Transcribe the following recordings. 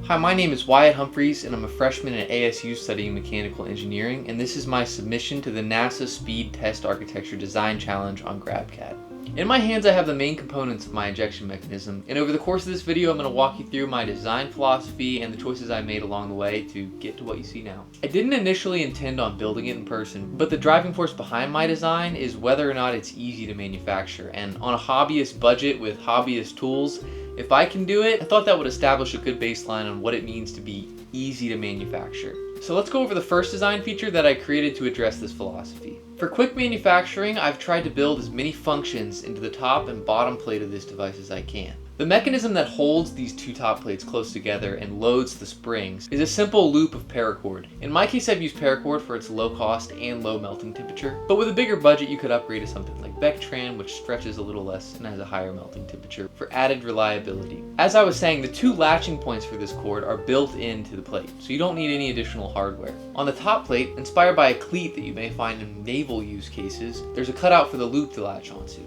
Hi, my name is Wyatt Humphreys and I'm a freshman at ASU studying mechanical engineering, and this is my submission to the NASA Speed Test Architecture Design Challenge on GrabCAD. In my hands I have the main components of my ejection mechanism, and over the course of this video I'm going to walk you through my design philosophy and the choices I made along the way to get to what you see now. I didn't initially intend on building it in person, but the driving force behind my design is whether or not it's easy to manufacture, and on a hobbyist budget with hobbyist tools, if I can do it, I thought that would establish a good baseline on what it means to be easy to manufacture. So let's go over the first design feature that I created to address this philosophy. For quick manufacturing, I've tried to build as many functions into the top and bottom plate of this device as I can. The mechanism that holds these two top plates close together and loads the springs is a simple loop of paracord. In my case, I've used paracord for its low cost and low melting temperature, but with a bigger budget you could upgrade to something like Vectran, which stretches a little less and has a higher melting temperature for added reliability. As I was saying, the two latching points for this cord are built into the plate, so you don't need any additional hardware. On the top plate, inspired by a cleat that you may find in naval use cases, there's a cutout for the loop to latch onto.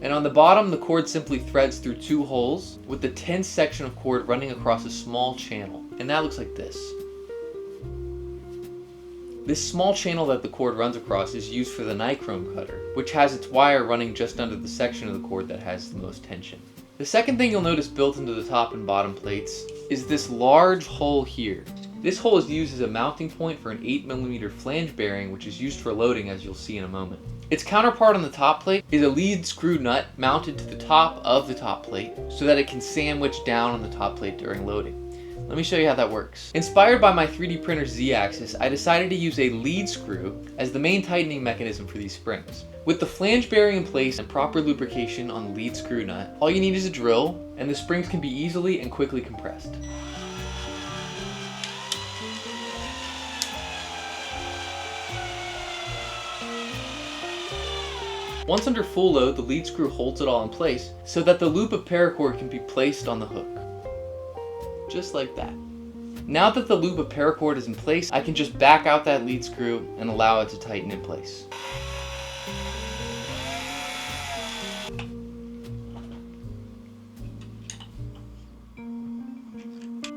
And on the bottom, the cord simply threads through two holes with the tense section of cord running across a small channel. And that looks like this. This small channel that the cord runs across is used for the Nichrome cutter, which has its wire running just under the section of the cord that has the most tension. The second thing you'll notice built into the top and bottom plates is this large hole here. This hole is used as a mounting point for an 8mm flange bearing, which is used for loading, as you'll see in a moment. Its counterpart on the top plate is a lead screw nut mounted to the top of the top plate so that it can sandwich down on the top plate during loading. Let me show you how that works. Inspired by my 3D printer's Z-axis, I decided to use a lead screw as the main tightening mechanism for these springs. With the flange bearing in place and proper lubrication on the lead screw nut, all you need is a drill, and the springs can be easily and quickly compressed. Once under full load, the lead screw holds it all in place so that the loop of paracord can be placed on the hook. Just like that. Now that the loop of paracord is in place, I can just back out that lead screw and allow it to tighten in place.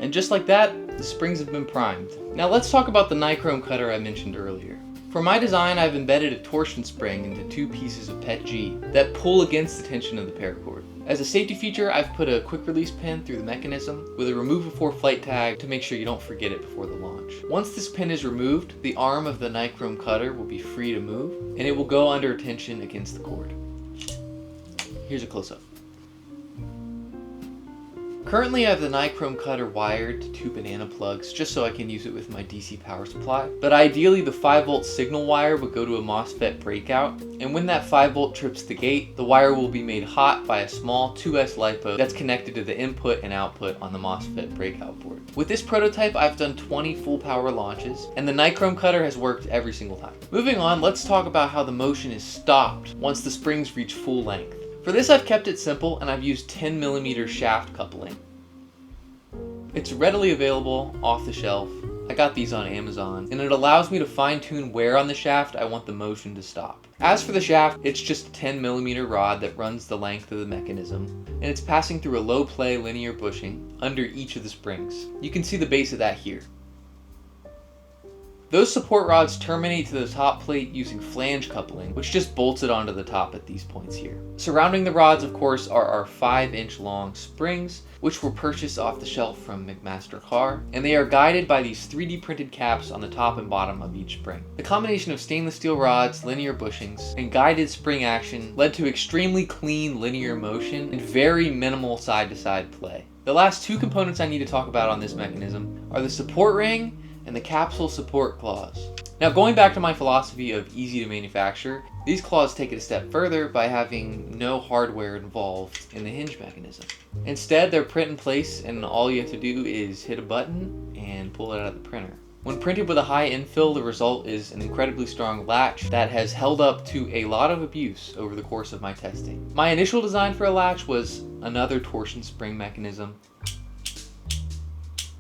And just like that, the springs have been primed. Now let's talk about the Nichrome cutter I mentioned earlier. For my design, I've embedded a torsion spring into two pieces of PET G that pull against the tension of the paracord. As a safety feature, I've put a quick release pin through the mechanism with a remove before flight tag to make sure you don't forget it before the launch. Once this pin is removed, the arm of the Nichrome cutter will be free to move, and it will go under tension against the cord. Here's a close-up. Currently I have the Nichrome cutter wired to two banana plugs just so I can use it with my DC power supply, but ideally the 5V signal wire would go to a MOSFET breakout, and when that 5V trips the gate, the wire will be made hot by a small 2S LiPo that's connected to the input and output on the MOSFET breakout board. With this prototype I've done 20 full power launches, and the Nichrome cutter has worked every single time. Moving on, let's talk about how the motion is stopped once the springs reach full length. For this I've kept it simple and I've used 10mm shaft coupling. It's readily available off the shelf. I got these on Amazon, and it allows me to fine-tune where on the shaft I want the motion to stop. As for the shaft, it's just a 10mm rod that runs the length of the mechanism, and it's passing through a low play linear bushing under each of the springs. You can see the base of that here. Those support rods terminate to the top plate using flange coupling, which just bolts it onto the top at these points here. Surrounding the rods, of course, are our 5-inch long springs, which were purchased off the shelf from McMaster-Carr, and they are guided by these 3D printed caps on the top and bottom of each spring. The combination of stainless steel rods, linear bushings, and guided spring action led to extremely clean linear motion and very minimal side-to-side play. The last two components I need to talk about on this mechanism are the support ring and the capsule support claws. Now, going back to my philosophy of easy to manufacture, these claws take it a step further by having no hardware involved in the hinge mechanism. Instead, they're print in place and all you have to do is hit a button and pull it out of the printer. When printed with a high infill, the result is an incredibly strong latch that has held up to a lot of abuse over the course of my testing. My initial design for a latch was another torsion spring mechanism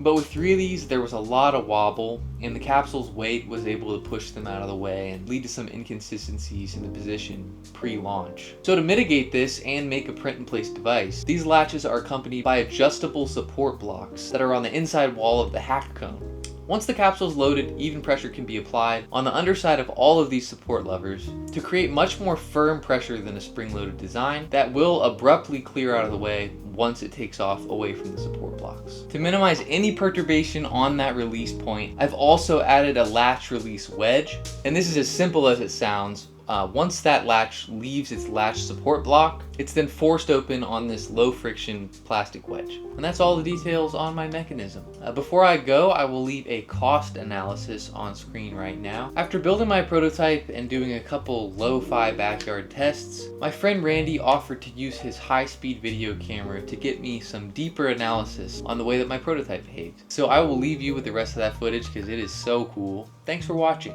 But with 3 of these, there was a lot of wobble, and the capsule's weight was able to push them out of the way and lead to some inconsistencies in the position pre-launch. So to mitigate this and make a print-in-place device, these latches are accompanied by adjustable support blocks that are on the inside wall of the hack cone. Once the capsule is loaded, even pressure can be applied on the underside of all of these support levers to create much more firm pressure than a spring-loaded design that will abruptly clear out of the way once it takes off away from the support blocks. To minimize any perturbation on that release point, I've also added a latch release wedge, and this is as simple as it sounds. Once that latch leaves its latch support block, it's then forced open on this low friction plastic wedge. And that's all the details on my mechanism. Before I go, I will leave a cost analysis on screen right now. After building my prototype and doing a couple lo-fi backyard tests, my friend Randy offered to use his high-speed video camera to get me some deeper analysis on the way that my prototype behaved. So I will leave you with the rest of that footage because it is so cool. Thanks for watching.